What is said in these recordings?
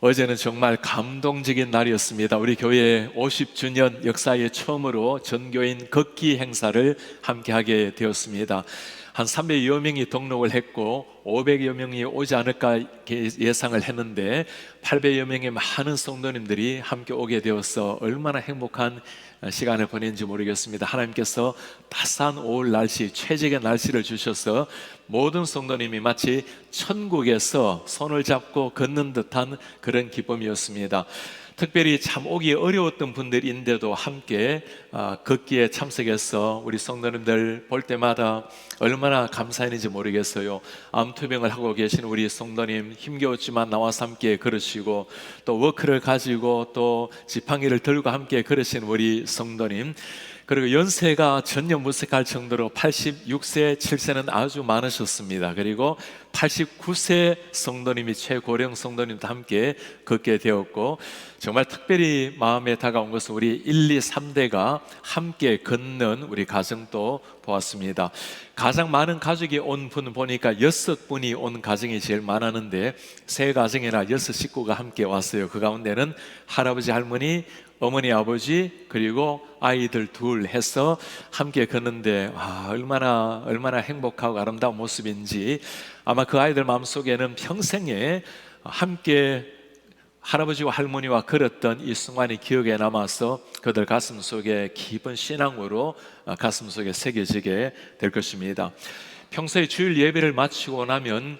어제는 정말 감동적인 날이었습니다. 우리 교회 50주년 역사에 처음으로 전교인 걷기 행사를 함께하게 되었습니다. 한 300여 명이 등록을 했고 500여 명이 오지 않을까 예상을 했는데 800여 명의 많은 성도님들이 함께 오게 되어서 얼마나 행복한 시간을 보낸지 모르겠습니다. 하나님께서 따스한 5월 날씨, 최적의 날씨를 주셔서 모든 성도님이 마치 천국에서 손을 잡고 걷는 듯한 그런 기쁨이었습니다. 특별히 참 오기 어려웠던 분들인데도 함께 걷기에 참석해서 우리 성도님들 볼 때마다 얼마나 감사했는지 모르겠어요. 암투병을 하고 계신 우리 성도님, 힘겨웠지만 나와서 함께 걸으시고, 또 워크를 가지고 또 지팡이를 들고 함께 걸으신 우리 성도님, 그리고 연세가 전혀무색할 정도로 86세, 7세는 아주 많으셨습니다. 그리고 89세 성도님이 최고령 성도님도 함께 걷게 되었고, 정말 특별히 마음에 다가온 것은 우리 1, 2, 3대가 함께 걷는 우리 가정도 보았습니다. 가장 많은 가족이 온 분 보니까 6분이 온 가정이 제일 많았는데 3가정이나 6식구가 함께 왔어요. 그 가운데는 할아버지, 할머니, 어머니, 아버지, 그리고 아이들 둘 해서 함께 걷는데 얼마나 행복하고 아름다운 모습인지, 아마 그 아이들 마음속에는 평생에 함께 할아버지와 할머니와 걸었던 이 순간이 기억에 남아서 그들 가슴 속에 깊은 신앙으로 가슴 속에 새겨지게 될 것입니다. 평소에 주일 예배를 마치고 나면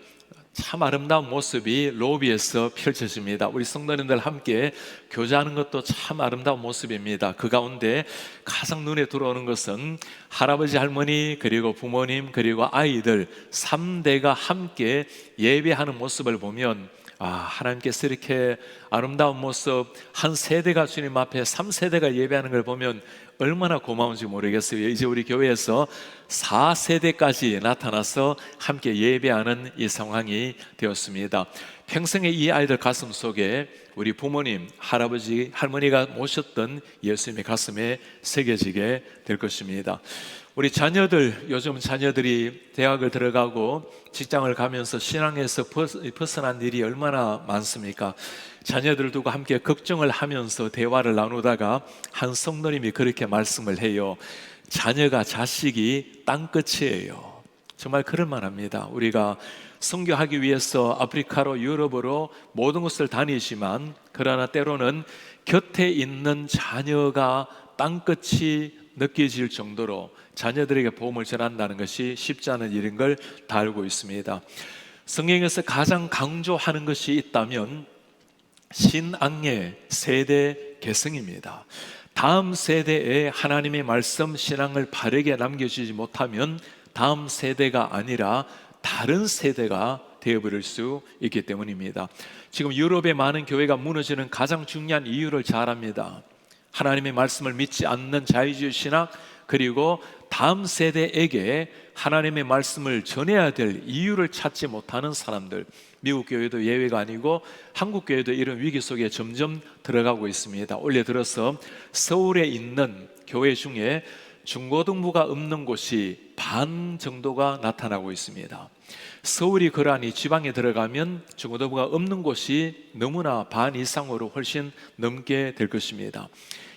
참 아름다운 모습이 로비에서 펼쳐집니다. 우리 성도님들 함께 교제하는 것도 참 아름다운 모습입니다. 그 가운데 가장 눈에 들어오는 것은 할아버지, 할머니, 그리고 부모님, 그리고 아이들 3대가 함께 예배하는 모습을 보면 하나님께서 이렇게 아름다운 모습, 한 세대가 주님 앞에 3세대가 예배하는 걸 보면 얼마나 고마운지 모르겠어요. 이제 우리 교회에서 4세대까지 나타나서 함께 예배하는 이 상황이 되었습니다. 평생에 이 아이들 가슴 속에 우리 부모님, 할아버지, 할머니가 모셨던 예수님의 가슴에 새겨지게 될 것입니다. 우리 자녀들, 요즘 자녀들이 대학을 들어가고 직장을 가면서 신앙에서 벗어난 일이 얼마나 많습니까? 자녀들 두고 함께 걱정을 하면서 대화를 나누다가 한 성도님이 그렇게 말씀을 해요. 자녀가 자식이 땅끝이에요. 정말 그럴만합니다. 우리가 선교하기 위해서 아프리카로 유럽으로 모든 곳을 다니지만, 그러나 때로는 곁에 있는 자녀가 땅끝이 느껴질 정도로 자녀들에게 복음을 전한다는 것이 쉽지 않은 일인 걸 다 알고 있습니다. 성경에서 가장 강조하는 것이 있다면 신앙의 세대 계승입니다. 다음 세대에 하나님의 말씀, 신앙을 바르게 남겨주지 못하면 다음 세대가 아니라 다른 세대가 되어버릴 수 있기 때문입니다. 지금 유럽의 많은 교회가 무너지는 가장 중요한 이유를 잘 압니다. 하나님의 말씀을 믿지 않는 자유주의 신학, 그리고 다음 세대에게 하나님의 말씀을 전해야 될 이유를 찾지 못하는 사람들, 미국 교회도 예외가 아니고 한국 교회도 이런 위기 속에 점점 들어가고 있습니다. 올해 들어서 서울에 있는 교회 중에 중고등부가 없는 곳이 반 정도가 나타나고 있습니다. 서울이 그러하니 지방에 들어가면 중고등부가 없는 곳이 너무나 반 이상으로 훨씬 넘게 될 것입니다.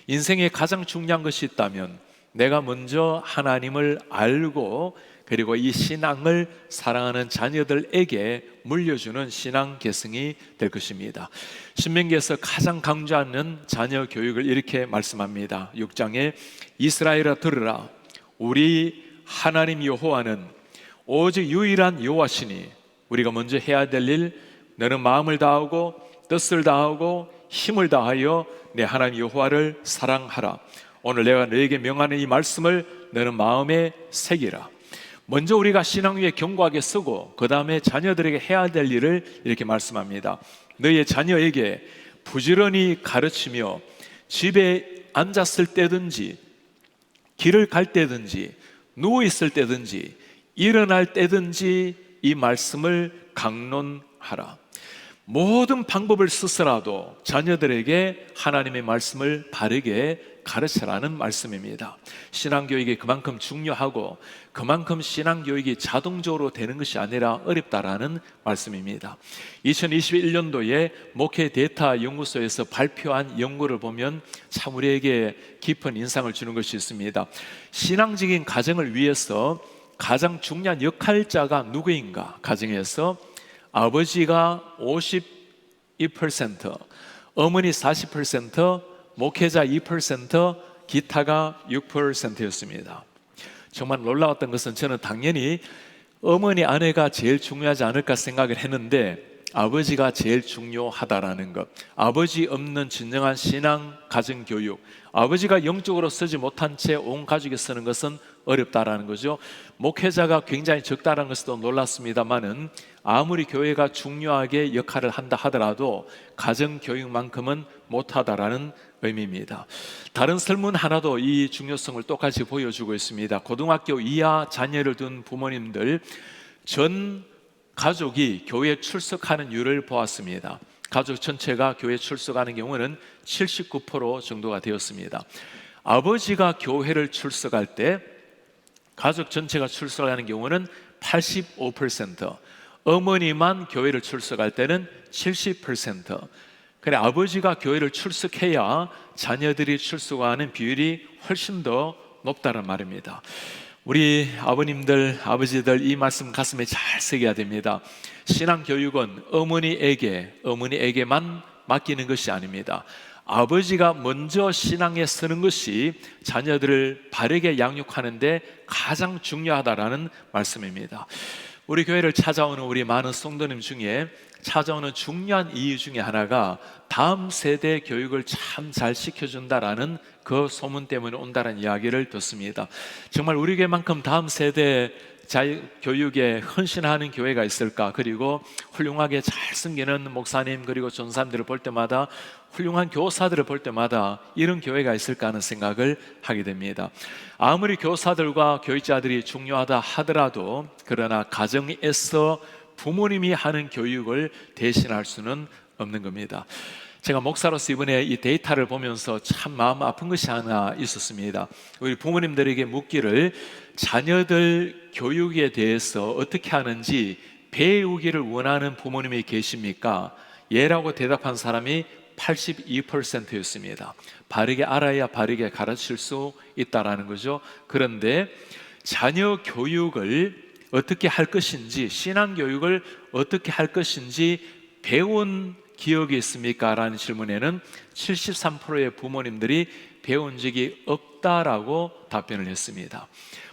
인생에 가장 중요한 것이 있다면 내가 먼저 하나님을 알고, 그리고 이 신앙을 사랑하는 자녀들에게 물려주는 신앙 계승이 될 것입니다. 신명기에서 가장 강조하는 자녀 교육을 이렇게 말씀합니다. 6장에 이스라엘아 들으라, 우리 하나님 여호와는 오직 유일한 여호와시니 우리가 먼저 해야 될 일, 너는 마음을 다하고 뜻을 다하고 힘을 다하여 내 하나님 여호와를 사랑하라. 오늘 내가 너에게 명하는 이 말씀을 너는 마음에 새기라. 먼저 우리가 신앙 위에 견고하게 쓰고 그 다음에 자녀들에게 해야 될 일을 이렇게 말씀합니다. 너의 자녀에게 부지런히 가르치며 집에 앉았을 때든지 길을 갈 때든지 누워있을 때든지 일어날 때든지 이 말씀을 강론하라. 모든 방법을 쓰서라도 자녀들에게 하나님의 말씀을 바르게 가르치라는 말씀입니다. 신앙교육이 그만큼 중요하고 그만큼 신앙교육이 자동적으로 되는 것이 아니라 어렵다라는 말씀입니다. 2021년도에 목회 데이터 연구소에서 발표한 연구를 보면 참 우리에게 깊은 인상을 주는 것이 있습니다. 신앙적인 가정을 위해서 가장 중요한 역할자가 누구인가? 가정에서 아버지가 52%, 어머니 40%, 목회자 2%, 기타가 6%였습니다. 정말 놀라웠던 것은 저는 당연히 어머니, 아내가 제일 중요하지 않을까 생각을 했는데 아버지가 제일 중요하다라는 것, 아버지 없는 진정한 신앙 가정 교육, 아버지가 영적으로 쓰지 못한 채 온 가족이 쓰는 것은 어렵다라는 거죠. 목회자가 굉장히 적다라는 것도 놀랐습니다만은 아무리 교회가 중요하게 역할을 한다 하더라도 가정 교육만큼은 못하다라는 의미입니다. 다른 설문 하나도 이 중요성을 똑같이 보여주고 있습니다. 고등학교 이하 자녀를 둔 부모님들 전 가족이 교회에 출석하는 율을 보았습니다. 가족 전체가 교회에 출석하는 경우는 79% 정도가 되었습니다. 아버지가 교회를 출석할 때 가족 전체가 출석하는 경우는 85%, 어머니만 교회를 출석할 때는 70%. 그래, 아버지가 교회를 출석해야 자녀들이 출석하는 비율이 훨씬 더 높다는 말입니다. 우리 아버님들, 아버지들 이 말씀 가슴에 잘 새겨야 됩니다. 신앙교육은 어머니에게만 맡기는 것이 아닙니다. 아버지가 먼저 신앙에 서는 것이 자녀들을 바르게 양육하는데 가장 중요하다라는 말씀입니다. 우리 교회를 찾아오는 우리 많은 성도님 중에 찾아오는 중요한 이유 중에 하나가 다음 세대 교육을 참 잘 시켜준다라는 그 소문 때문에 온다는 이야기를 듣습니다. 정말 우리 교회만큼 다음 세대 교육에 헌신하는 교회가 있을까? 그리고 훌륭하게 잘 섬기는 목사님 그리고 전사님들을 볼 때마다, 훌륭한 교사들을 볼 때마다 이런 교회가 있을까 하는 생각을 하게 됩니다. 아무리 교사들과 교육자들이 중요하다 하더라도 그러나 가정에서 부모님이 하는 교육을 대신할 수는 없는 겁니다. 제가 목사로서 이번에 이 데이터를 보면서 참 마음 아픈 것이 하나 있었습니다. 우리 부모님들에게 묻기를 자녀들 교육에 대해서 어떻게 하는지 배우기를 원하는 부모님이 계십니까? 예라고 대답한 사람이 82%였습니다. 바르게 알아야 바르게 가르칠 수 있다라는 거죠. 그런데 자녀 교육을 어떻게 할 것인지, 신앙교육을 어떻게 할 것인지 배운 기억이 있습니까? 라는 질문에는 73%의 부모님들이 배운 적이 없다라고 답변을 했습니다.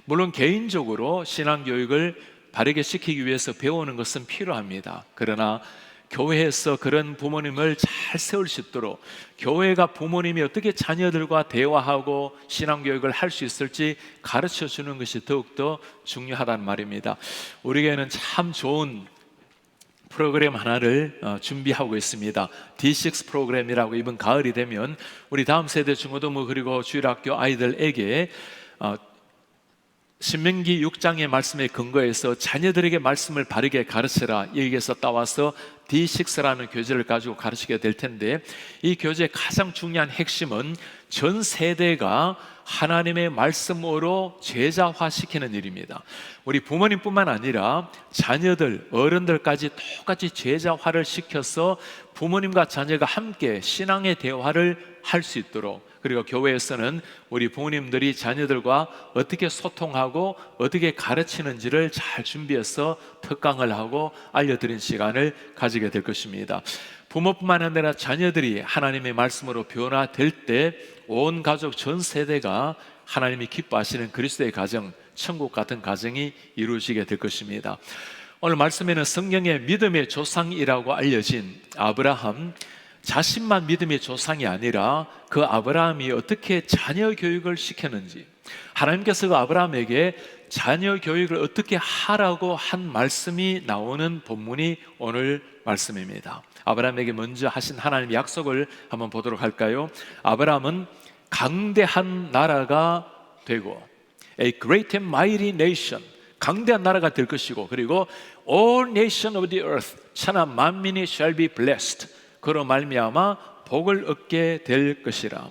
물론 개인적으로 신앙교육을 바르게 시키기 위해서 배우는 것은 필요합니다. 그러나 교회에서 그런 부모님을 잘 세울 수 있도록, 교회가 부모님이 어떻게 자녀들과 대화하고 신앙교육을 할 수 있을지 가르쳐 주는 것이 더욱더 중요하다는 말입니다. 우리 교회는 참 좋은 프로그램 하나를 준비하고 있습니다. D6 프로그램이라고 이번 가을이 되면 우리 다음 세대 중고등부 그리고 주일학교 아이들에게 신명기 6장의 말씀에 근거해서 자녀들에게 말씀을 바르게 가르쳐라, 여기에서 따와서 D6라는 교재를 가지고 가르치게 될 텐데, 이 교재의 가장 중요한 핵심은 전 세대가 하나님의 말씀으로 제자화시키는 일입니다. 우리 부모님뿐만 아니라 자녀들, 어른들까지 똑같이 제자화를 시켜서 부모님과 자녀가 함께 신앙의 대화를 할 수 있도록, 그리고 교회에서는 우리 부모님들이 자녀들과 어떻게 소통하고 어떻게 가르치는지를 잘 준비해서 특강을 하고 알려드린 시간을 가지게 될 것입니다. 부모뿐만 아니라 자녀들이 하나님의 말씀으로 변화될 때 온 가족 전 세대가 하나님이 기뻐하시는 그리스도의 가정, 천국 같은 가정이 이루어지게 될 것입니다. 오늘 말씀에는 성경의 믿음의 조상이라고 알려진 아브라함, 자신만 믿음의 조상이 아니라 그 아브라함이 어떻게 자녀 교육을 시켰는지, 하나님께서 그 아브라함에게 자녀 교육을 어떻게 하라고 한 말씀이 나오는 본문이 오늘 말씀입니다. 아브라함에게 먼저 하신 하나님의 약속을 한번 보도록 할까요? 아브라함은 강대한 나라가 되고, A great and mighty nation, 강대한 나라가 될 것이고, 그리고 All nation of the earth, 천하 만민이 shall be blessed, 그로 말미암아 복을 얻게 될 것이라.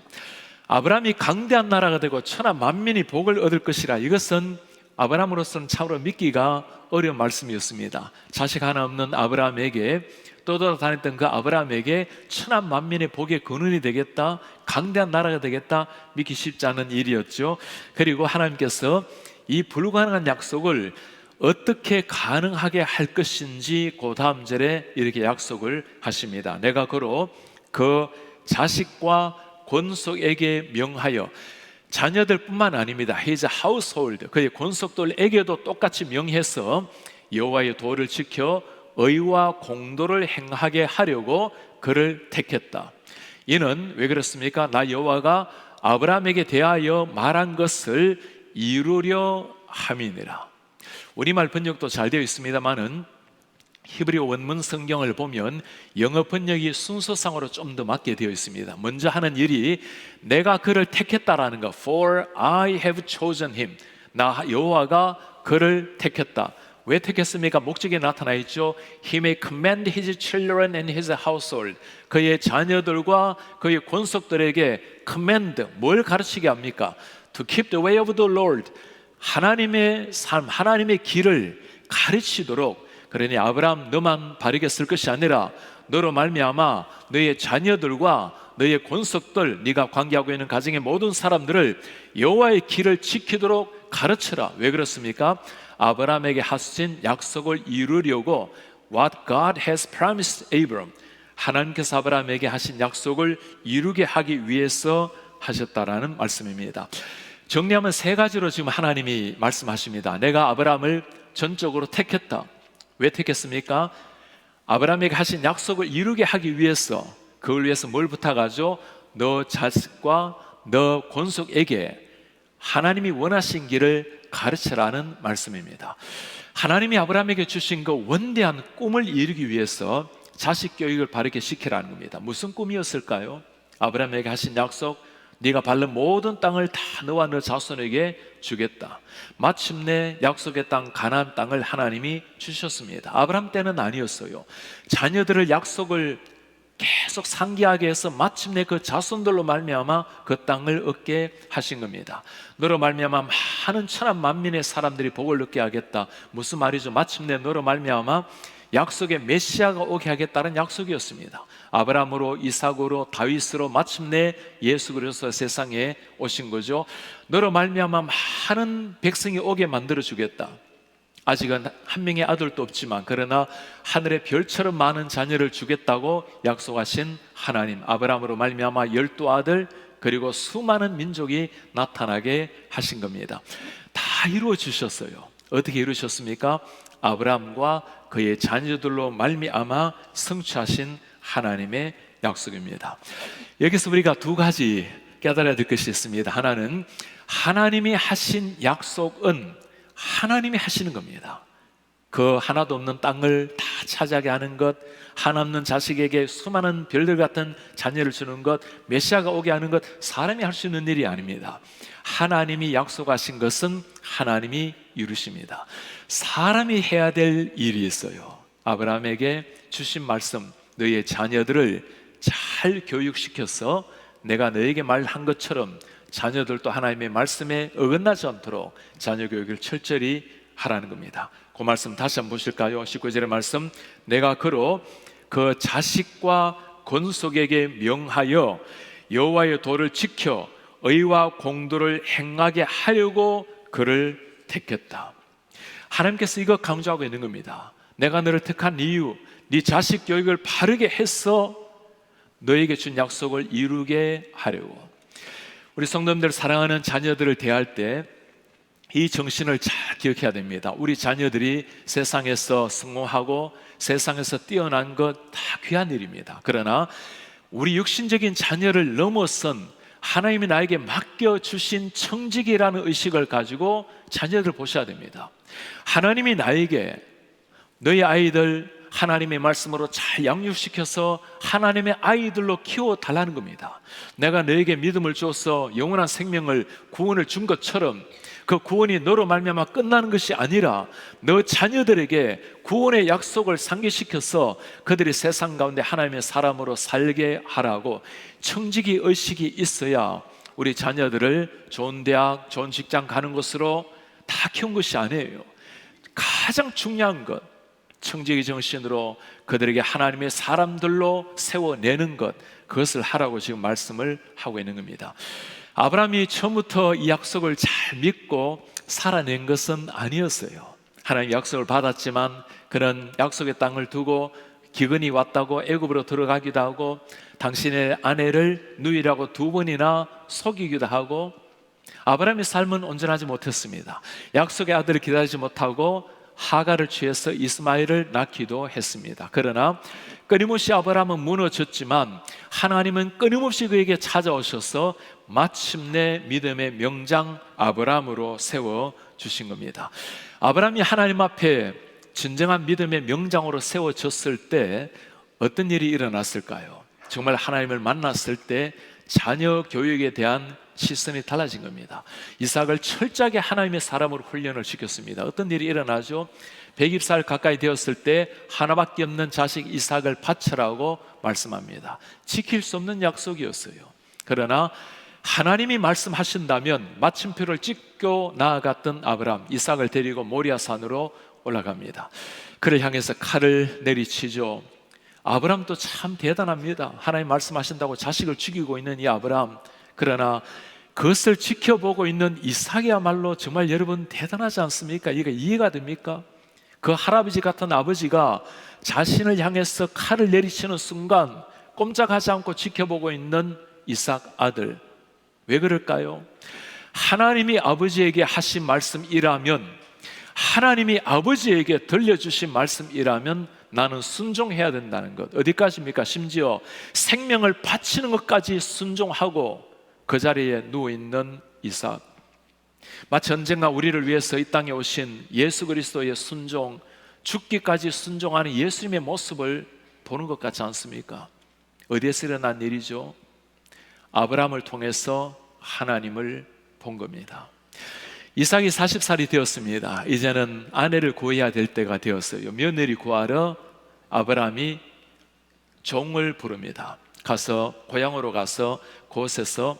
아브라함이 강대한 나라가 되고 천하 만민이 복을 얻을 것이라. 이것은 아브라함으로서는 참으로 믿기가 어려운 말씀이었습니다. 자식 하나 없는 아브라함에게, 떠돌아다녔던 그 아브라함에게 천하 만민의 복의 근원이 되겠다, 강대한 나라가 되겠다, 믿기 쉽지 않은 일이었죠. 그리고 하나님께서 이 불가능한 약속을 어떻게 가능하게 할 것인지 그 다음 절에 이렇게 약속을 하십니다. 내가 그로 그 자식과 권속에게 명하여, 자녀들뿐만 아닙니다. His household, 그의 권속들에게도 똑같이 명해서 여호와의 도를 지켜 의와 공도를 행하게 하려고 그를 택했다. 이는 왜 그렇습니까? 나 여호와가 아브라함에게 대하여 말한 것을 이루려 함이니라. 우리말 번역도 잘 되어 있습니다만은 히브리 원문 성경을 보면 영어 번역이 순서상으로 좀 더 맞게 되어 있습니다. 먼저 하는 일이 내가 그를 택했다라는 거, For I have chosen him. 나 여호와가 그를 택했다. 왜 택했습니까? 목적이 나타나 있죠. He may command his children and his household. 그의 자녀들과 그의 권속들에게 command, 뭘 가르치게 합니까? To keep the way of the Lord. 하나님의 삶, 하나님의 길을 가르치도록. 그러니 아브라함, 너만 바르게 쓸 것이 아니라 너로 말미암아 너의 자녀들과 너의 권속들, 네가 관계하고 있는 가정의 모든 사람들을 여호와의 길을 지키도록 가르쳐라. 왜 그렇습니까? 아브라함에게 하신 약속을 이루려고, What God has promised Abram, 하나님께서 아브라함에게 하신 약속을 이루게 하기 위해서 하셨다라는 말씀입니다. 정리하면 세 가지로 지금 하나님이 말씀하십니다. 내가 아브라함을 전적으로 택했다. 왜 택했습니까? 아브라함에게 하신 약속을 이루게 하기 위해서, 그걸 위해서 뭘 부탁하죠? 너 자식과 너 권속에게 하나님이 원하신 길을 가르치라는 말씀입니다. 하나님이 아브라함에게 주신 그 원대한 꿈을 이루기 위해서 자식 교육을 바르게 시키라는 겁니다. 무슨 꿈이었을까요? 아브라함에게 하신 약속, 네가 밟는 모든 땅을 다 너와 너 자손에게 주겠다. 마침내 약속의 땅 가나안 땅을 하나님이 주셨습니다. 아브라함 때는 아니었어요. 자녀들을 약속을 계속 상기하게 해서 마침내 그 자손들로 말미암아 그 땅을 얻게 하신 겁니다. 너로 말미암아 많은 천하 만민의 사람들이 복을 얻게 하겠다. 무슨 말이죠? 마침내 너로 말미암아 약속의 메시아가 오게 하겠다는 약속이었습니다. 아브라함으로, 이삭으로, 다윗으로 마침내 예수 그리스도 세상에 오신 거죠. 너로 말미암아 많은 백성이 오게 만들어 주겠다. 아직은 한 명의 아들도 없지만 그러나 하늘의 별처럼 많은 자녀를 주겠다고 약속하신 하나님, 아브라함으로 말미암아 12아들 그리고 수많은 민족이 나타나게 하신 겁니다. 다 이루어 주셨어요. 어떻게 이루셨습니까? 아브라함과 그의 자녀들로 말미암아 성취하신 하나님의 약속입니다. 여기서 우리가 두 가지 깨달아야 될 것이 있습니다. 하나는 하나님이 하신 약속은 하나님이 하시는 겁니다. 그 하나도 없는 땅을 다 차지하게 하는 것, 하나 없는 자식에게 수많은 별들 같은 자녀를 주는 것, 메시아가 오게 하는 것, 사람이 할 수 있는 일이 아닙니다. 하나님이 약속하신 것은 하나님이 이루십니다. 사람이 해야 될 일이 있어요. 아브라함에게 주신 말씀, 너의 자녀들을 잘 교육시켜서 내가 너에게 말한 것처럼 자녀들도 하나님의 말씀에 어긋나지 않도록 자녀 교육을 철저히 하라는 겁니다. 그 말씀 다시 한번 보실까요? 19절의 말씀, 내가 그로 그 자식과 권속에게 명하여 여호와의 도를 지켜 의와 공도를 행하게 하려고 그를 택했다. 하나님께서 이거 강조하고 있는 겁니다. 내가 너를 택한 이유, 네 자식 교육을 바르게 해서 너에게 준 약속을 이루게 하려고. 우리 성도님들, 사랑하는 자녀들을 대할 때 이 정신을 잘 기억해야 됩니다. 우리 자녀들이 세상에서 성공하고 세상에서 뛰어난 것 다 귀한 일입니다. 그러나 우리 육신적인 자녀를 넘어선 하나님이 나에게 맡겨주신 청직이라는 의식을 가지고 자녀들을 보셔야 됩니다. 하나님이 나에게 너희 아이들 하나님의 말씀으로 잘 양육시켜서 하나님의 아이들로 키워달라는 겁니다. 내가 너에게 믿음을 줘서 영원한 생명을, 구원을 준 것처럼 그 구원이 너로 말미암아 끝나는 것이 아니라 너 자녀들에게 구원의 약속을 상기시켜서 그들이 세상 가운데 하나님의 사람으로 살게 하라고 청지기 의식이 있어야 우리 자녀들을 좋은 대학, 좋은 직장 가는 것으로 다 키운 것이 아니에요. 가장 중요한 것, 청지기 정신으로 그들에게 하나님의 사람들로 세워내는 것, 그것을 하라고 지금 말씀을 하고 있는 겁니다. 아브라함이 처음부터 이 약속을 잘 믿고 살아낸 것은 아니었어요. 하나님 약속을 받았지만 그는 약속의 땅을 두고 기근이 왔다고 애굽으로 들어가기도 하고, 당신의 아내를 누이라고 2번이나 속이기도 하고, 아브라함의 삶은 온전하지 못했습니다. 약속의 아들을 기다리지 못하고 하가를 취해서 이스마엘을 낳기도 했습니다. 그러나 끊임없이 아브라함은 무너졌지만 하나님은 끊임없이 그에게 찾아오셔서 마침내 믿음의 명장 아브라함으로 세워주신 겁니다. 아브라함이 하나님 앞에 진정한 믿음의 명장으로 세워졌을 때 어떤 일이 일어났을까요? 정말 하나님을 만났을 때 자녀 교육에 대한 시선이 달라진 겁니다. 이삭을 철저하게 하나님의 사람으로 훈련을 시켰습니다. 어떤 일이 일어나죠? 120살 가까이 되었을 때 하나밖에 없는 자식 이삭을 바쳐라고 말씀합니다. 지킬 수 없는 약속이었어요. 그러나 하나님이 말씀하신다면 마침표를 찍고 나아갔던 아브라함, 이삭을 데리고 모리아산으로 올라갑니다. 그를 향해서 칼을 내리치죠. 아브라함도 참 대단합니다. 하나님 말씀하신다고 자식을 죽이고 있는 이 아브라함, 그러나 그것을 지켜보고 있는 이삭이야말로 정말 여러분 대단하지 않습니까? 이게 이해가 됩니까? 그 할아버지 같은 아버지가 자신을 향해서 칼을 내리치는 순간 꼼짝하지 않고 지켜보고 있는 이삭 아들, 왜 그럴까요? 하나님이 아버지에게 하신 말씀이라면, 하나님이 아버지에게 들려주신 말씀이라면 나는 순종해야 된다는 것. 어디까지입니까? 심지어 생명을 바치는 것까지 순종하고 그 자리에 누워있는 이삭, 마치 언젠가 우리를 위해서 이 땅에 오신 예수 그리스도의 순종, 죽기까지 순종하는 예수님의 모습을 보는 것 같지 않습니까? 어디에서 일어난 일이죠? 아브라함을 통해서 하나님을 본 겁니다. 이삭이 40살이 되었습니다. 이제는 아내를 구해야 될 때가 되었어요. 며느리 구하러 아브라함이 종을 부릅니다. 가서 고향으로 가서 그곳에서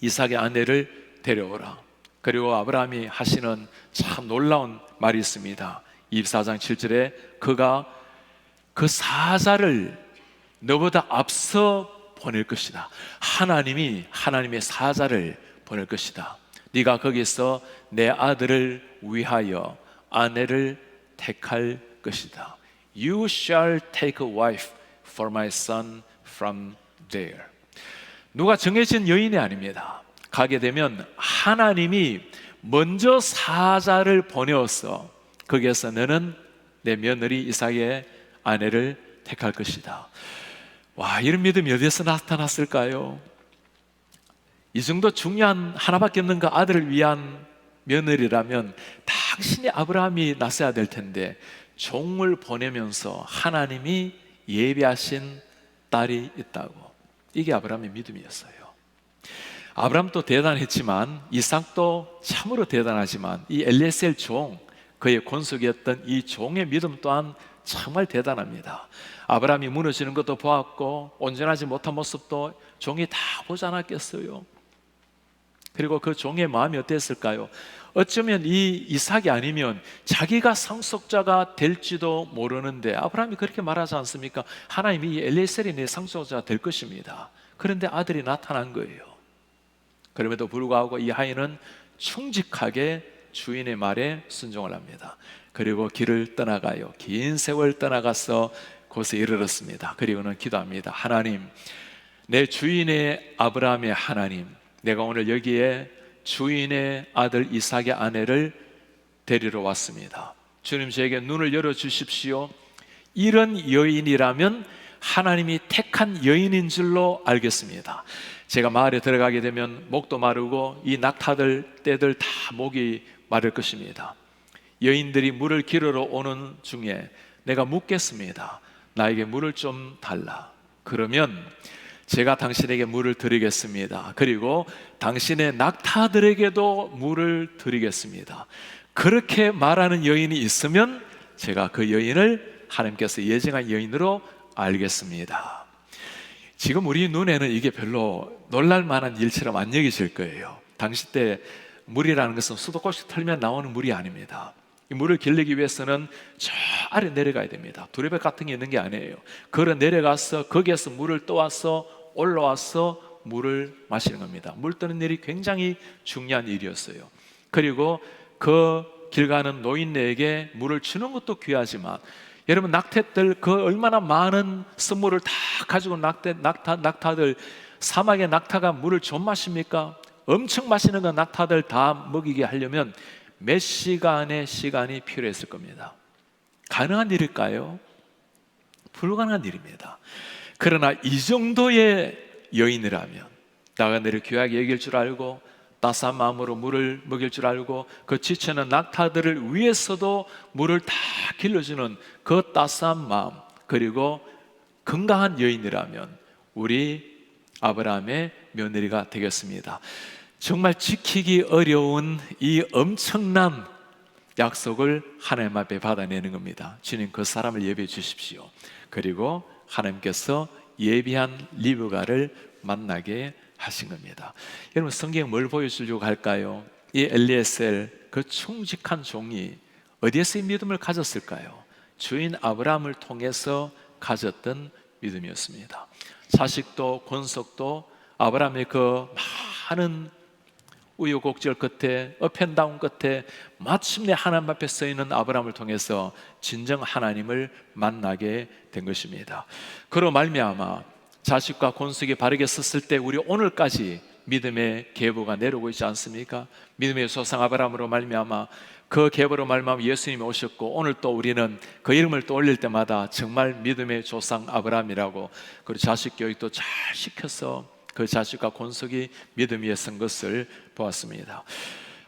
이삭의 아내를 데려오라. 그리고 아브라함이 하시는 참 놀라운 말이 있습니다. 24장 7절에 그가 그 사자를 너보다 앞서 보낼 것이다. 하나님이 하나님의 사자를 보낼 것이다. 네가 거기서 내 아들을 위하여 아내를 택할 것이다. You shall take a wife for my son from there. 누가 정해진 여인이 아닙니다. 가게 되면 하나님이 먼저 사자를 보내어서 거기에서 너는 내 며느리 이삭의 아내를 택할 것이다. 와, 이런 믿음이 어디서 나타났을까요? 이 정도 중요한 하나밖에 없는 그 아들을 위한 며느리라면 당신이 아브라함이 낳았어야 될 텐데 종을 보내면서 하나님이 예비하신 딸이 있다고. 이게 아브라함의 믿음이었어요. 아브라함도 대단했지만 이삭도 참으로 대단하지만 이 엘리에셀 종, 그의 권속이었던 이 종의 믿음 또한 정말 대단합니다. 아브라함이 무너지는 것도 보았고 온전하지 못한 모습도 종이 다 보지 않았겠어요? 그리고 그 종의 마음이 어땠을까요? 어쩌면 이 이삭이 아니면 자기가 상속자가 될지도 모르는데 아브라함이 그렇게 말하지 않습니까? 하나님이 이 엘리에셀이 내 상속자가 될 것입니다. 그런데 아들이 나타난 거예요. 그럼에도 불구하고 이 아이는 충직하게 주인의 말에 순종을 합니다. 그리고 길을 떠나가요. 긴 세월 떠나가서 곳에 이르렀습니다. 그리고는 기도합니다. 하나님, 내 주인의 아브라함의 하나님, 내가 오늘 여기에 주인의 아들 이삭의 아내를 데리러 왔습니다. 주님, 저에게 눈을 열어주십시오. 이런 여인이라면 하나님이 택한 여인인 줄로 알겠습니다. 제가 마을에 들어가게 되면 목도 마르고 이 낙타들 떼들 다 목이 마를 것입니다. 여인들이 물을 기르러 오는 중에 내가 묻겠습니다. 나에게 물을 좀 달라. 그러면 제가 당신에게 물을 드리겠습니다. 그리고 당신의 낙타들에게도 물을 드리겠습니다. 그렇게 말하는 여인이 있으면 제가 그 여인을 하나님께서 예정한 여인으로 알겠습니다. 지금 우리 눈에는 이게 별로 놀랄 만한 일처럼 안 여기실 거예요. 당시 때 물이라는 것은 수도꼭지 털면 나오는 물이 아닙니다. 이 물을 길르기 위해서는 저 아래 내려가야 됩니다. 두레백 같은 게 있는 게 아니에요. 걸어 내려가서 거기에서 물을 떠와서 올라와서 물을 마시는 겁니다. 물 뜨는 일이 굉장히 중요한 일이었어요. 그리고 그 길 가는 노인네에게 물을 주는 것도 귀하지만, 여러분 낙타들 그 얼마나 많은 선물을 다 가지고 낙타들, 사막의 낙타가 물을 좀 마십니까? 엄청 마시는 그 낙타들 다 먹이게 하려면 몇 시간의 시간이 필요했을 겁니다. 가능한 일일까요? 불가능한 일입니다. 그러나 이 정도의 여인이라면 나가 너를 귀하게 여길 줄 알고 따스한 마음으로 물을 먹일 줄 알고 그 지치는 낙타들을 위해서도 물을 다 길러주는 그 따스한 마음, 그리고 건강한 여인이라면 우리 아브라함의 며느리가 되겠습니다. 정말 지키기 어려운 이 엄청난 약속을 하나님 앞에 받아내는 겁니다. 주님, 그 사람을 예비해 주십시오. 그리고 하나님께서 예비한 리브가를 만나게 하신 겁니다. 여러분, 성경에 뭘 보여주려고 할까요? 이 엘리에셀, 그 충직한 종이 어디에서 이 믿음을 가졌을까요? 주인 아브라함을 통해서 가졌던 믿음이었습니다. 자식도 권속도 아브라함의 그 많은 우여곡절 끝에, 업앤다운 끝에 마침내 하나님 앞에 서 있는 아브라함을 통해서 진정 하나님을 만나게 된 것입니다. 그로 말미암아 자식과 권속이 바르게 섰을 때 우리 오늘까지 믿음의 계보가 내려오고 있지 않습니까? 믿음의 조상 아브라함으로 말미암아 그 계보로 말미암아 예수님이 오셨고, 오늘 또 우리는 그 이름을 또 올릴 때마다 정말 믿음의 조상 아브라함이라고, 그리고 자식 교육도 잘 시켜서 그 자식과 권속이 믿음 위에 선 것을 보았습니다.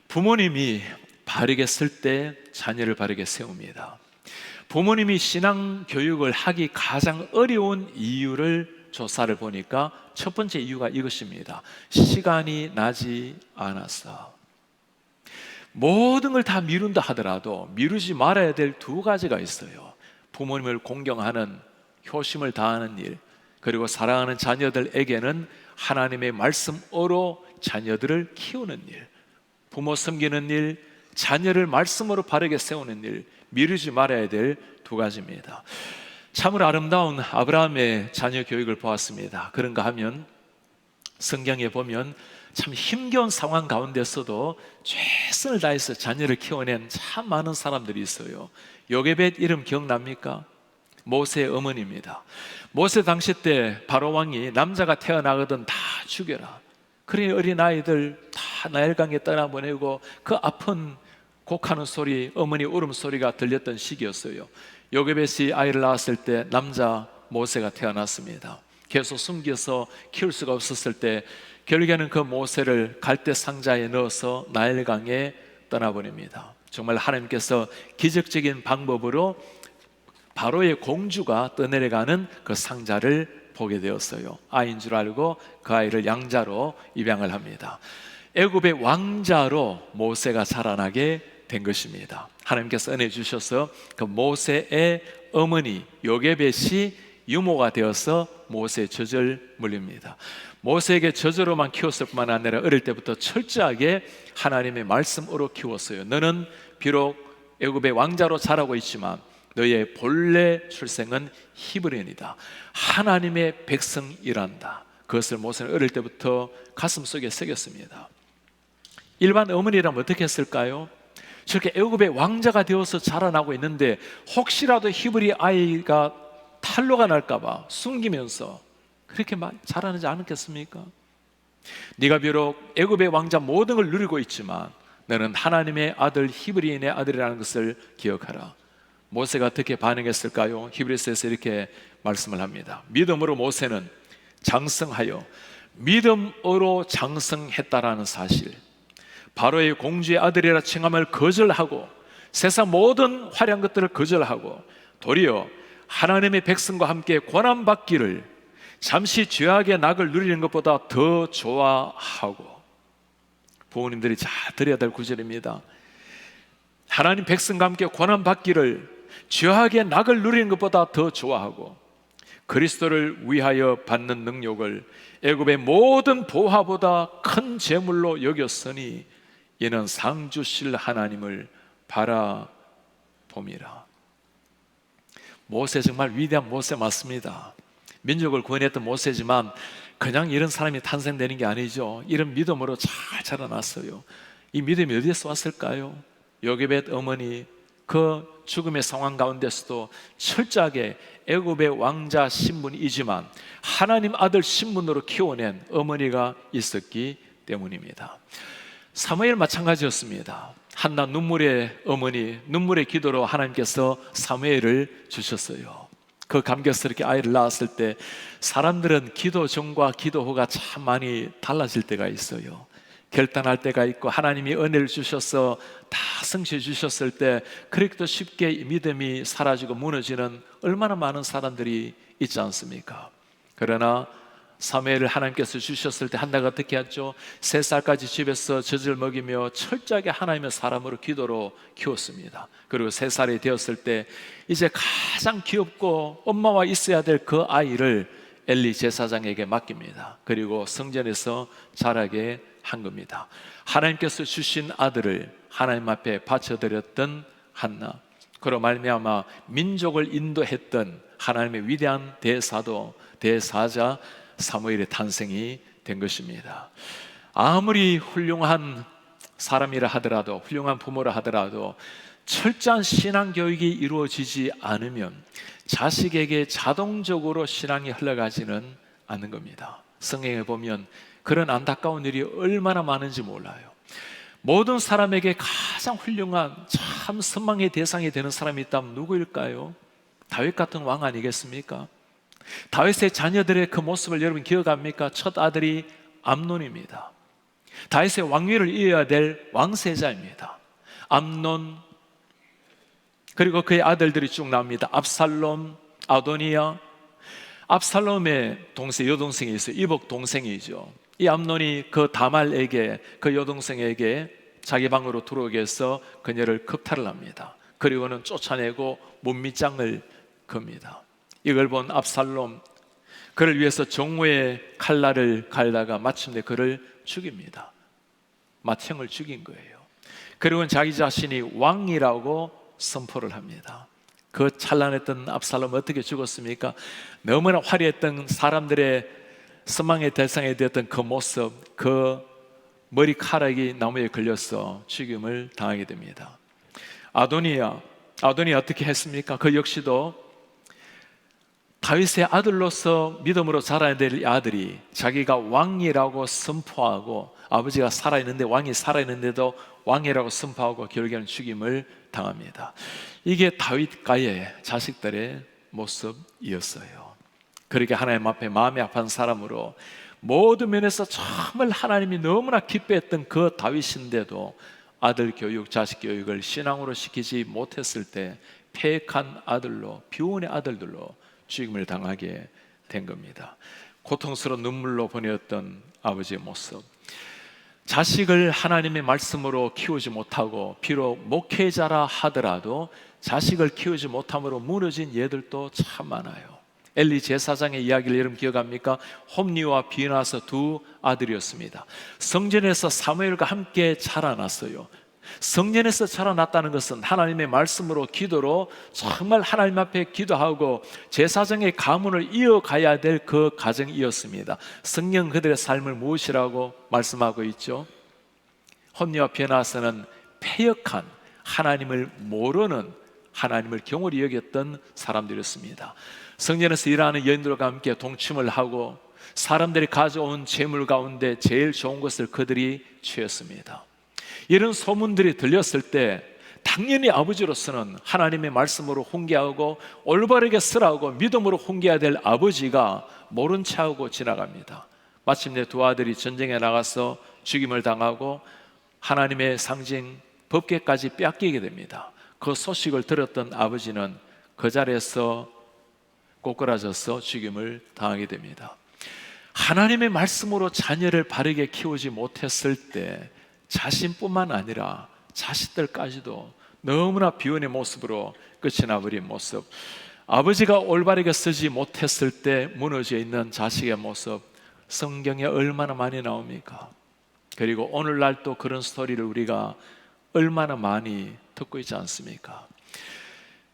부모님이 바르게 쓸 때 자녀를 바르게 세웁니다. 부모님이 신앙 교육을 하기 가장 어려운 이유를 조사를 보니까 첫 번째 이유가 이것입니다. 시간이 나지 않았어. 모든 걸 다 미룬다 하더라도 미루지 말아야 될 두 가지가 있어요. 부모님을 공경하는, 효심을 다하는 일, 그리고 사랑하는 자녀들에게는 하나님의 말씀으로 자녀들을 키우는 일. 부모 섬기는 일, 자녀를 말씀으로 바르게 세우는 일, 미루지 말아야 될 두 가지입니다. 참으로 아름다운 아브라함의 자녀 교육을 보았습니다. 그런가 하면 성경에 보면 참 힘겨운 상황 가운데서도 최선을 다해서 자녀를 키워낸 참 많은 사람들이 있어요. 요게벳 이름 기억납니까? 모세의 어머니입니다. 모세 당시 때 바로 왕이 남자가 태어나거든 다 죽여라, 그러니 어린아이들 다 나일강에 떠나보내고 그 아픈 곡하는 소리, 어머니 울음소리가 들렸던 시기였어요. 요게벳이 아이를 낳았을 때 남자 모세가 태어났습니다. 계속 숨겨서 키울 수가 없었을 때 결국에는 그 모세를 갈대 상자에 넣어서 나일강에 떠나보냅니다. 정말 하나님께서 기적적인 방법으로 바로의 공주가 떠내려가는 그 상자를 보게 되었어요. 아이인 줄 알고 그 아이를 양자로 입양을 합니다. 애굽의 왕자로 모세가 자라나게 된 것입니다. 하나님께서 은혜 주셔서 그 모세의 어머니 요게벳이 유모가 되어서 모세의 젖을 물립니다. 모세에게 젖으로만 키웠을 뿐만 아니라 어릴 때부터 철저하게 하나님의 말씀으로 키웠어요. 너는 비록 애굽의 왕자로 자라고 있지만 너의 본래 출생은 히브리인이다, 하나님의 백성이란다. 그것을 모세는 어릴 때부터 가슴속에 새겼습니다. 일반 어머니라면 어떻게 했을까요? 저렇게 애굽의 왕자가 되어서 자라나고 있는데 혹시라도 히브리 아이가 탈로가 날까봐 숨기면서 그렇게 자라나지 않았겠습니까? 네가 비록 애굽의 왕자 모든 걸 누리고 있지만 너는 하나님의 아들, 히브리인의 아들이라는 것을 기억하라. 모세가 어떻게 반응했을까요? 히브리서에서 이렇게 말씀을 합니다. 믿음으로 모세는 장성하여 믿음으로 장성했다라는 사실, 바로의 공주의 아들이라 칭함을 거절하고 세상 모든 화려한 것들을 거절하고 도리어 하나님의 백성과 함께 고난받기를 잠시 죄악의 낙을 누리는 것보다 더 좋아하고, 부모님들이 잘 들어야 될 구절입니다. 하나님 백성과 함께 고난받기를 죄악의 낙을 누리는 것보다 더 좋아하고, 그리스도를 위하여 받는 능력을 애굽의 모든 보화보다 큰 재물로 여겼으니 이는 상 주실 하나님을 바라봄이라. 모세 정말 위대한 모세 맞습니다. 민족을 구원했던 모세지만 그냥 이런 사람이 탄생되는 게 아니죠. 이런 믿음으로 잘 자라났어요. 이 믿음이 어디에서 왔을까요? 요게벳 어머니, 그 죽음의 상황 가운데서도 철저하게 애굽의 왕자 신분이지만 하나님 아들 신분으로 키워낸 어머니가 있었기 때문입니다. 사무엘 마찬가지였습니다. 한나 눈물의 어머니, 눈물의 기도로 하나님께서 사무엘을 주셨어요. 그 감격스럽게 아이를 낳았을 때 사람들은 기도 전과 기도 후가 참 많이 달라질 때가 있어요. 결단할 때가 있고, 하나님이 은혜를 주셔서 다 성취해 주셨을 때 그렇게도 쉽게 믿음이 사라지고 무너지는 얼마나 많은 사람들이 있지 않습니까? 그러나 사무엘을 하나님께서 주셨을 때 한나가 어떻게 했죠? 3살까지 집에서 젖을 먹이며 철저하게 하나님의 사람으로 기도로 키웠습니다. 그리고 3살이 되었을 때 이제 가장 귀엽고 엄마와 있어야 될 그 아이를 엘리 제사장에게 맡깁니다. 그리고 성전에서 자라게 한 겁니다. 하나님께서 주신 아들을 하나님 앞에 바쳐드렸던 한나, 그로 말미암아 민족을 인도했던 하나님의 위대한 대사도, 대사자 사무엘의 탄생이 된 것입니다. 아무리 훌륭한 사람이라 하더라도, 훌륭한 부모라 하더라도 철저한 신앙 교육이 이루어지지 않으면 자식에게 자동적으로 신앙이 흘러가지는 않는 겁니다. 성경에 보면 그런 안타까운 일이 얼마나 많은지 몰라요. 모든 사람에게 가장 훌륭한, 참 선망의 대상이 되는 사람이 있다면 누구일까요? 다윗 같은 왕 아니겠습니까? 다윗의 자녀들의 그 모습을 여러분 기억합니까? 첫 아들이 암논입니다. 다윗의 왕위를 이어야 될 왕세자입니다. 암논, 그리고 그의 아들들이 쭉 나옵니다. 압살롬, 아도니아. 압살롬의 동생, 여동생이 있어요. 이복 동생이죠. 이 암논이 그 다말에게, 그 여동생에게 자기 방으로 들어오게 해서 그녀를 겁탈을 합니다. 그리고는 쫓아내고 몸밑장을 겁니다. 이걸 본 압살롬, 그를 위해서 정오의 칼날을 갈다가 마침내 그를 죽입니다. 맏형을 죽인 거예요. 그리고는 자기 자신이 왕이라고 선포를 합니다. 그 찬란했던 압살롬은 어떻게 죽었습니까? 너무나 화려했던 사람들의 선망의 대상이 되었던 그 모습, 그 머리카락이 나무에 걸려서 죽임을 당하게 됩니다. 아도니아 어떻게 했습니까? 그 역시도 다윗의 아들로서 믿음으로 자라야 될 아들이 자기가 왕이라고 선포하고, 아버지가 살아있는데, 왕이 살아있는데도 왕이라고 선포하고 결국에는 죽임을 당합니다. 이게 다윗과의 자식들의 모습이었어요. 그렇게 하나님 앞에 마음이 아픈 사람으로 모든 면에서 정말 하나님이 너무나 기뻐했던 그 다윗인데도 아들 교육, 자식 교육을 신앙으로 시키지 못했을 때 패역한 아들로, 비운의 아들들로 죽임을 당하게 된 겁니다. 고통스러운 눈물로 보내었던 아버지의 모습, 자식을 하나님의 말씀으로 키우지 못하고, 비록 목회자라 하더라도 자식을 키우지 못함으로 무너진 예들도 참 많아요. 엘리 제사장의 이야기를 여러분 기억합니까? 홈리와 비나서 두 아들이었습니다. 성전에서 사무엘과 함께 자라났어요. 성전에서 자라났다는 것은 하나님의 말씀으로, 기도로 정말 하나님 앞에 기도하고 제사장의 가문을 이어가야 될 그 가정이었습니다. 성경 그들의 삶을 무엇이라고 말씀하고 있죠? 홈리와 비나서는 패역한, 하나님을 모르는, 하나님을 경홀히 여겼던 사람들이었습니다. 성전에서 일하는 여인들과 함께 동침을 하고 사람들이 가져온 재물 가운데 제일 좋은 것을 그들이 취했습니다. 이런 소문들이 들렸을 때 당연히 아버지로서는 하나님의 말씀으로 훈계하고 올바르게 쓰라고 믿음으로 훈계해야 될 아버지가 모른 체하고 지나갑니다. 마침내 두 아들이 전쟁에 나가서 죽임을 당하고 하나님의 상징 법궤까지 뺏기게 됩니다. 그 소식을 들었던 아버지는 그 자리에서 꼬꾸라져서 죽임을 당하게 됩니다. 하나님의 말씀으로 자녀를 바르게 키우지 못했을 때 자신뿐만 아니라 자식들까지도 너무나 비운의 모습으로 끝이 나버린 모습. 아버지가 올바르게 쓰지 못했을 때 무너져 있는 자식의 모습, 성경에 얼마나 많이 나옵니까? 그리고 오늘날 또 그런 스토리를 우리가 얼마나 많이 듣고 있지 않습니까?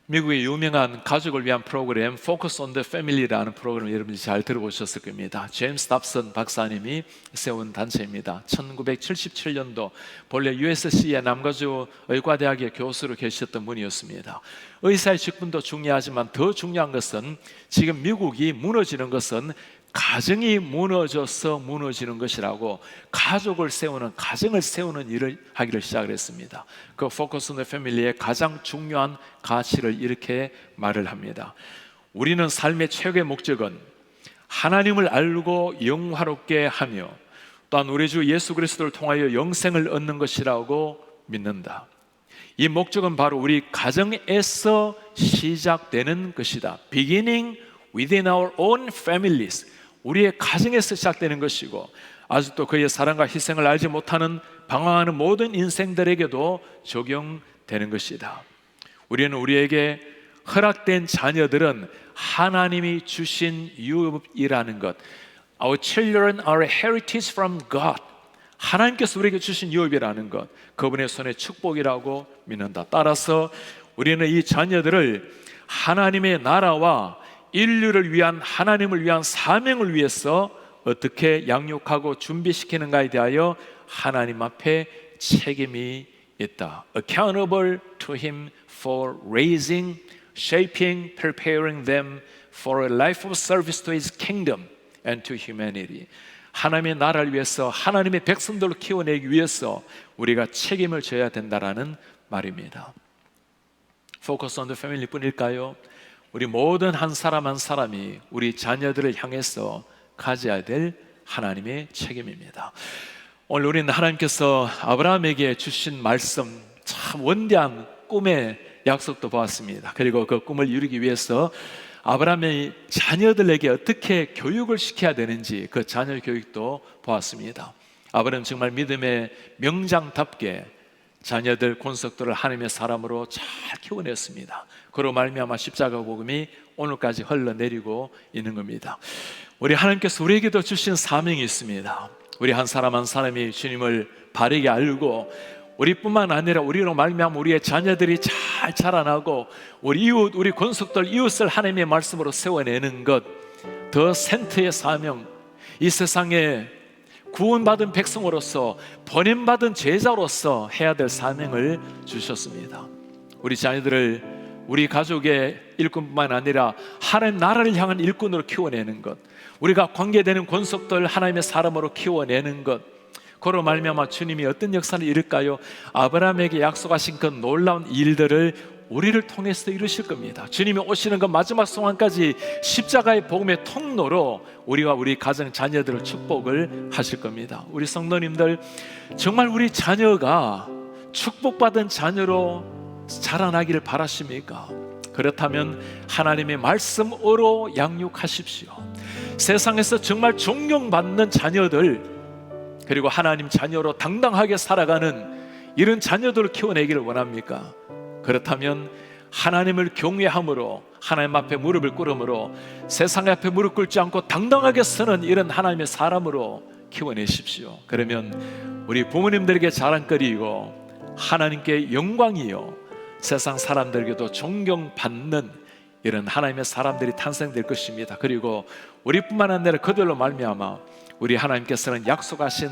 미국의 유명한 가족을 위한 프로그램 Focus on the Family라는 프로그램 여러분이 잘 들어보셨을 겁니다. 제임스 답슨 박사님이 세운 단체입니다. 1977년도 본래 USC의 남가주 의과대학의 교수로 계셨던 분이었습니다. 의사의 직분도 중요하지만 더 중요한 것은 지금 미국이 무너지는 것은 가정이 무너져서 무너지는 것이라고 가족을 세우는, 가정을 세우는 일을 하기를 시작을 했습니다. 그 Focus on the Family의 가장 중요한 가치를 이렇게 말을 합니다. 우리는 삶의 최고의 목적은 하나님을 알고 영화롭게 하며 또한 우리 주 예수 그리스도를 통하여 영생을 얻는 것이라고 믿는다. 이 목적은 바로 우리 가정에서 시작되는 것이다. Beginning within our own families. 우리의 가정에서 시작되는 것이고, 아직도 그의 사랑과 희생을 알지 못하는 방황하는 모든 인생들에게도 적용되는 것이다. 우리는 우리에게 허락된 자녀들은 하나님이 주신 유업이라는 것, Our children are a heritage from God. 하나님께서 우리에게 주신 유업이라는 것, 그분의 손의 축복이라고 믿는다. 따라서 우리는 이 자녀들을 하나님의 나라와 인류를 위한, 하나님을 위한 사명을 위해서 어떻게 양육하고 준비시키는가에 대하여 하나님 앞에 책임이 있다. Accountable to Him for raising, shaping, preparing them for a life of service to His kingdom and to humanity. 하나님의 나라를 위해서, 하나님의 백성들을 키워내기 위해서 우리가 책임을 져야 된다라는 말입니다. Focus on the family 뿐일까요? 우리 모든 한 사람 한 사람이 우리 자녀들을 향해서 가져야 될 하나님의 책임입니다. 오늘 우리는 하나님께서 아브라함에게 주신 말씀, 참 원대한 꿈의 약속도 보았습니다. 그리고 그 꿈을 이루기 위해서 아브라함의 자녀들에게 어떻게 교육을 시켜야 되는지 그 자녀 교육도 보았습니다. 아브라함은 정말 믿음의 명장답게 자녀들, 권속들을 하나님의 사람으로 잘 키워냈습니다. 그로 말미암아 십자가 복음이 오늘까지 흘러내리고 있는 겁니다. 우리 하나님께서 우리에게도 주신 사명이 있습니다. 우리 한 사람 한 사람이 주님을 바르게 알고, 우리뿐만 아니라 우리로 말미암아 우리의 자녀들이 잘 자라나고 우리 이웃, 우리 권속들 이웃을 하나님의 말씀으로 세워내는 것, 더 센트의 사명, 이 세상에 구원받은 백성으로서, 번임받은 제자로서 해야 될 사명을 주셨습니다. 우리 자녀들을 우리 가족의 일꾼뿐만 아니라 하나님 나라를 향한 일꾼으로 키워내는 것, 우리가 관계되는 권속들 하나님의 사람으로 키워내는 것, 그로 말미암아 주님이 어떤 역사를 이룰까요? 아브라함에게 약속하신 그 놀라운 일들을 우리를 통해서 이루실 겁니다. 주님이 오시는 그 마지막 순간까지 십자가의 복음의 통로로 우리와 우리 가정 자녀들을 축복을 하실 겁니다. 우리 성도님들, 정말 우리 자녀가 축복받은 자녀로 자라나기를 바라십니까? 그렇다면 하나님의 말씀으로 양육하십시오. 세상에서 정말 존경받는 자녀들, 그리고 하나님 자녀로 당당하게 살아가는 이런 자녀들을 키워내기를 원합니까? 그렇다면 하나님을 경외함으로, 하나님 앞에 무릎을 꿇음으로, 세상 앞에 무릎 꿇지 않고 당당하게 서는 이런 하나님의 사람으로 키워내십시오. 그러면 우리 부모님들에게 자랑거리이고 하나님께 영광이요, 세상 사람들에게도 존경받는 이런 하나님의 사람들이 탄생될 것입니다. 그리고 우리뿐만 아니라 그들로 말미암아 우리 하나님께서는 약속하신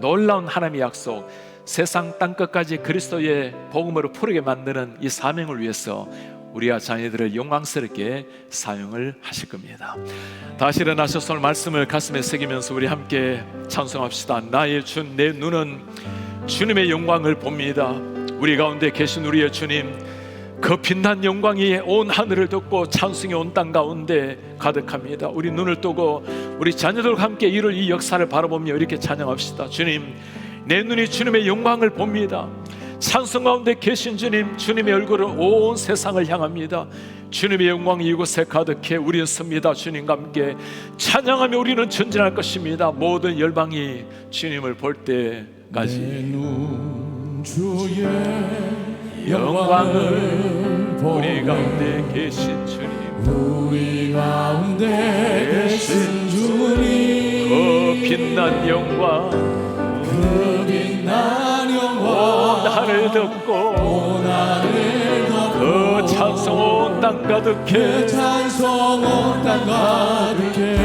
놀라운 하나님의 약속, 세상 땅끝까지 그리스도의 복음으로 푸르게 만드는 이 사명을 위해서 우리와 자녀들을 영광스럽게 사용을 하실 겁니다. 다시 일어나셔서 오늘 말씀을 가슴에 새기면서 우리 함께 찬송합시다. 나의 주, 내 눈은 주님의 영광을 봅니다. 우리 가운데 계신 우리의 주님, 그 빛난 영광이 온 하늘을 덮고 찬송이 온 땅 가운데 가득합니다. 우리 눈을 뜨고 우리 자녀들과 함께 이룰 이 역사를 바라보며 이렇게 찬양합시다. 주님, 내 눈이 주님의 영광을 봅니다. 찬송 가운데 계신 주님, 주님의 얼굴은 온 세상을 향합니다. 주님의 영광이 이곳에 가득해 우리는 섭니다. 주님과 함께 찬양하며 우리는 전진할 것입니다. 모든 열방이 주님을 볼 때까지 내 눈 주의 영광을 우리 가운데 계신 주님, 우리 가운데 계신 주님, 그 빛난 영광, 그 빛난 영광 온 하늘 덮고 온 하늘 덮고 그 찬송 온 땅 가득해. 그 찬송 온 땅 가득해.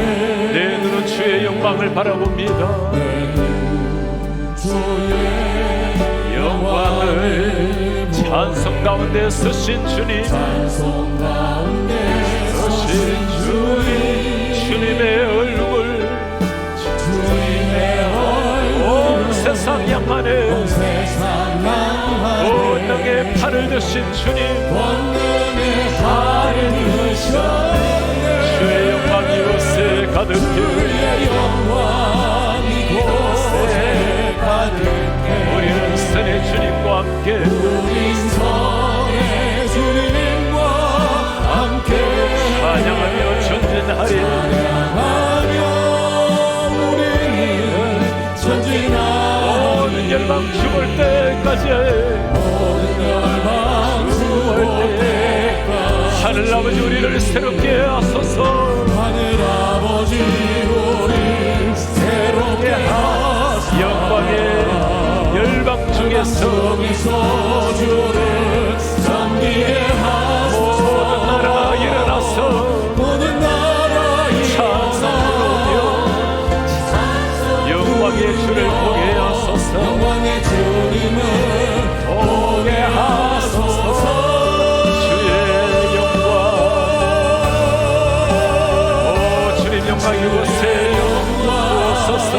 내 눈은 주의 영광을 바라봅니다. 내 눈 주의 영광을 찬송 가운데 서신 주님, 찬송 가운데 서신 주님, 주님의 얼굴, 주님의 얼굴 온 세상 양만에 온 세상 양만에 권능의 팔을 드신 주님, 권능의 팔을 드셨네. 주의 영광이 이곳에 가득해. 주의 영광이 이곳에 가득해. 우리는 선의 주님과 함께, 우리 선의 주님과 함께 찬양하며 전진하리. 찬양하며 우리는 전진하리. 모든 열방 죽을 때까지, 모든 열방 죽을 때까지 하늘 아버지 우리를 새롭게 하소서. 하늘 아버지 우리 새롭게 하소서. 영광의 열방 중에서 여기서 주를 섬기게 하소서. 모든 나라 일어나서 모든 나라 찬송하며 영광의 주를 보게 하소서. 영광의 주님을 보게 하소서. 주의 영광, 오 주님 영광 이곳에 오소서.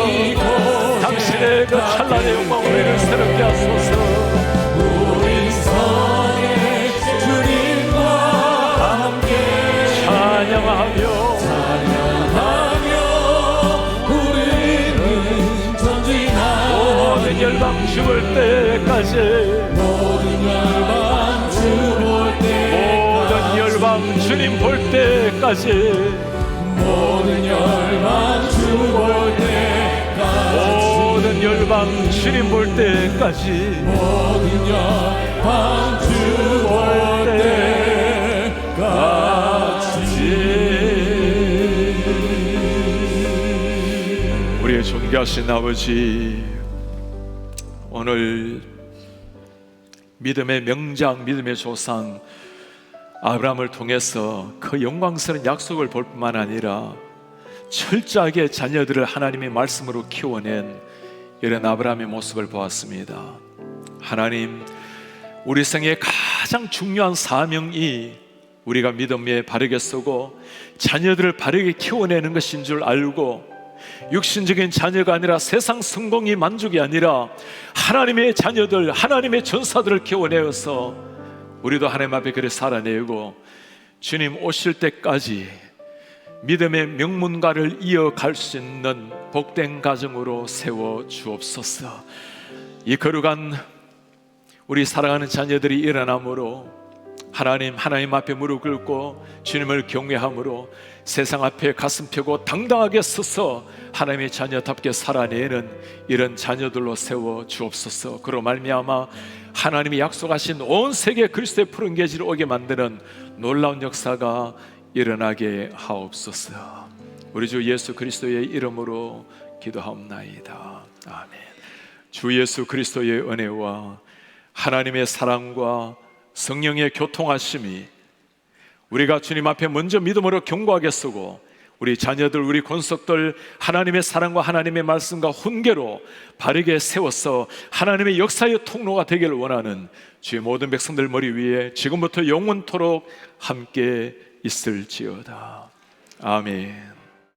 당신의 그 찬란의 영광 우리를 새롭게 하소서. 우리 선의 주님과 함께 찬양하며 우리는 전진하리. 모든 열방 죽을 때까지, 모든 열방 주볼 모든 열방 주님 볼 때까지, 모든 열방 주볼 때까지 모든 열방 주님 볼 때까지, 모든 열방 주볼 때까지. 우리의 존귀하신 아버지, 오늘 믿음의 명장, 믿음의 조상 아브라함을 통해서 그 영광스러운 약속을 볼 뿐만 아니라 철저하게 자녀들을 하나님의 말씀으로 키워낸 이런 아브라함의 모습을 보았습니다. 하나님, 우리 생의 가장 중요한 사명이 우리가 믿음에 바르게 쓰고 자녀들을 바르게 키워내는 것인 줄 알고, 육신적인 자녀가 아니라 세상 성공이 만족이 아니라 하나님의 자녀들, 하나님의 전사들을 키워내어서 우리도 하나님 앞에 그래 살아내고 주님 오실 때까지 믿음의 명문가를 이어갈 수 있는 복된 가정으로 세워 주옵소서. 이 거룩한 우리 사랑하는 자녀들이 일어남으로 하나님 앞에 무릎 꿇고 주님을 경외함으로 세상 앞에 가슴 펴고 당당하게 서서 하나님의 자녀답게 살아내는 이런 자녀들로 세워 주옵소서. 그로 말미암아 하나님이 약속하신 온 세계 그리스도의 푸른 계지로 오게 만드는 놀라운 역사가 일어나게 하옵소서. 우리 주 예수 그리스도의 이름으로 기도하옵나이다. 아멘. 주 예수 그리스도의 은혜와 하나님의 사랑과 성령의 교통하심이 우리가 주님 앞에 먼저 믿음으로 견고하게 서고 우리 자녀들, 우리 권속들 하나님의 사랑과 하나님의 말씀과 훈계로 바르게 세워서 하나님의 역사의 통로가 되기를 원하는 주의 모든 백성들 머리 위에 지금부터 영원토록 함께 있을지어다. 아멘.